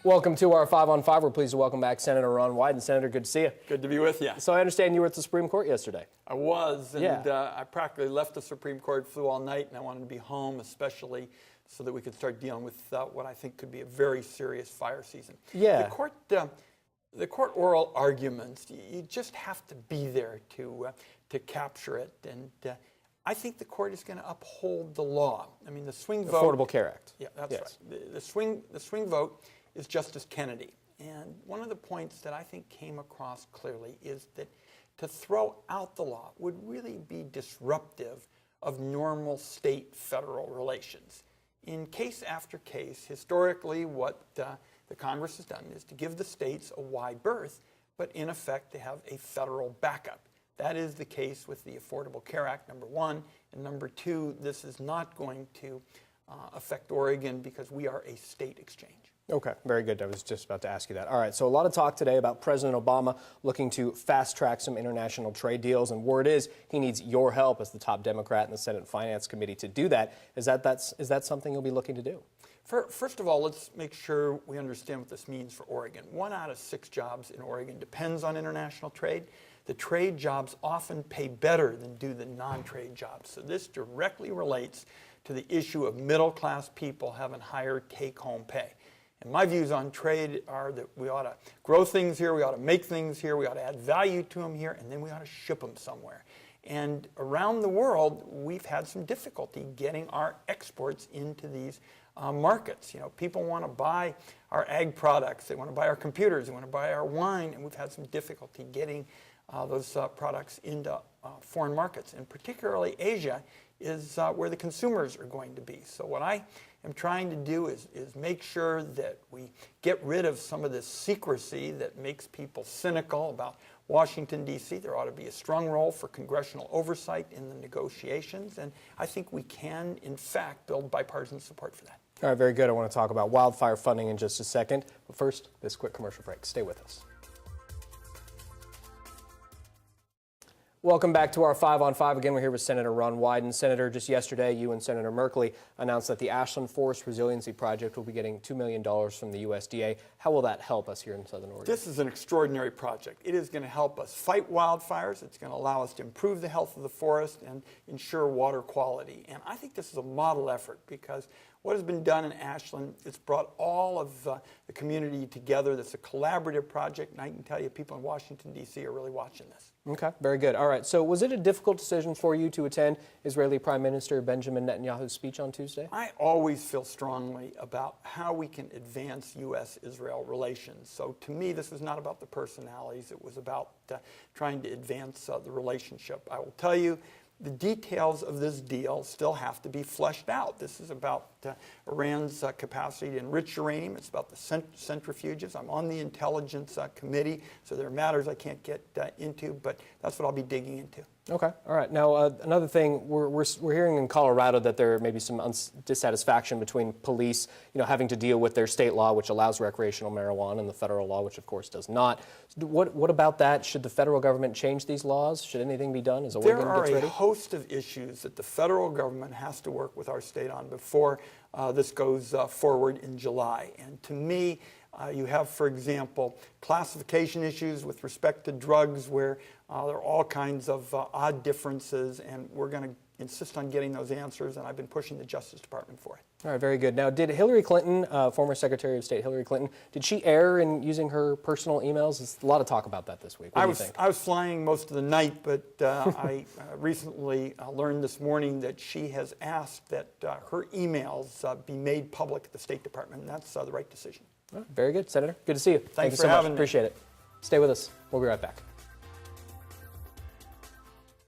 Welcome to our 5 on 5. We're pleased to welcome back Senator Ron Wyden. Senator, good to see you. Good to be with you. So I understand you were at the Supreme Court yesterday. I was, and Yeah. I practically left the Supreme Court, flew all night, and I wanted to be home, especially so that we could start dealing with what I think could be a very serious fire season. Yeah. The court oral arguments, you just have to be there to capture it, and I think the court is going to uphold the law. I mean, the swing vote. Affordable Care Act. Yeah, that's Yes. right. The swing vote is Justice Kennedy. And one of the points that I think came across clearly is that to throw out the law would really be disruptive of normal state-federal relations. In case after case, historically, what the Congress has done is to give the states a wide berth, but in effect to have a federal backup. That is the case with the Affordable Care Act, number one. And number two, this is not going to affect Oregon because we are a state exchange. Okay, very good. I was just about to ask you that. All right, so a lot of talk today about President Obama looking to fast-track some international trade deals, and word is he needs your help as the top Democrat in the Senate Finance Committee to do that. Is that something you'll be looking to do? First of all, let's make sure we understand what this means for Oregon. 1 out of 6 jobs in Oregon depends on international trade. The trade jobs often pay better than do the non-trade jobs. So this directly relates to the issue of middle-class people having higher take-home pay. And my views on trade are that we ought to grow things here, we ought to make things here, we ought to add value to them here, and then we ought to ship them somewhere. And around the world, we've had some difficulty getting our exports into these markets. You know, people want to buy our ag products, they want to buy our computers, they want to buy our wine, and we've had some difficulty getting those products into foreign markets. And particularly Asia is where the consumers are going to be. So what I am trying to do is make sure that we get rid of some of this secrecy that makes people cynical about Washington, D.C. There ought to be a strong role for congressional oversight in the negotiations, and I think we can, in fact, build bipartisan support for that. All right, very good. I want to talk about wildfire funding in just a second, but first, this quick commercial break. Stay with us. Welcome back to our 5 on 5. Again, we're here with Senator Ron Wyden. Senator, just yesterday, you and Senator Merkley announced that the Ashland Forest Resiliency Project will be getting $2 million from the USDA. How will that help us here in Southern Oregon? This is an extraordinary project. It is going to help us fight wildfires. It's going to allow us to improve the health of the forest and ensure water quality. And I think this is a model effort because what has been done in Ashland, it's brought all of the community together. This is a collaborative project, and I can tell you people in Washington, D.C. are really watching this. Okay, very good. All right, so was it a difficult decision for you to attend Israeli Prime Minister Benjamin Netanyahu's speech on Tuesday? I always feel strongly about how we can advance U.S.-Israel relations. So to me, this was not about the personalities. It was about trying to advance the relationship. I will tell you, the details of this deal still have to be fleshed out. This is about Iran's capacity to enrich uranium. It's about the centrifuges. I'm on the Intelligence Committee, so there are matters I can't get into, but that's what I'll be digging into. Okay, all right. Now, another thing, we're hearing in Colorado that there may be some dissatisfaction between police, having to deal with their state law, which allows recreational marijuana, and the federal law, which of course does not. What about that? Should the federal government change these laws? Should anything be done as Oregon gets ready? There are a host of issues that the federal government has to work with our state on before this goes forward in July. And to me, you have, for example, classification issues with respect to drugs where there are all kinds of odd differences, and we're going to insist on getting those answers, and I've been pushing the Justice Department for it. All right, very good. Now, did Hillary Clinton, former Secretary of State Hillary Clinton, did she err in using her personal emails? There's a lot of talk about that this week. What do you think? I was flying most of the night, but I recently learned this morning that she has asked that her emails be made public at the State Department, and that's the right decision. All right, very good, Senator. Good to see you. Thank you for so much. having me. Appreciate it. Stay with us. We'll be right back.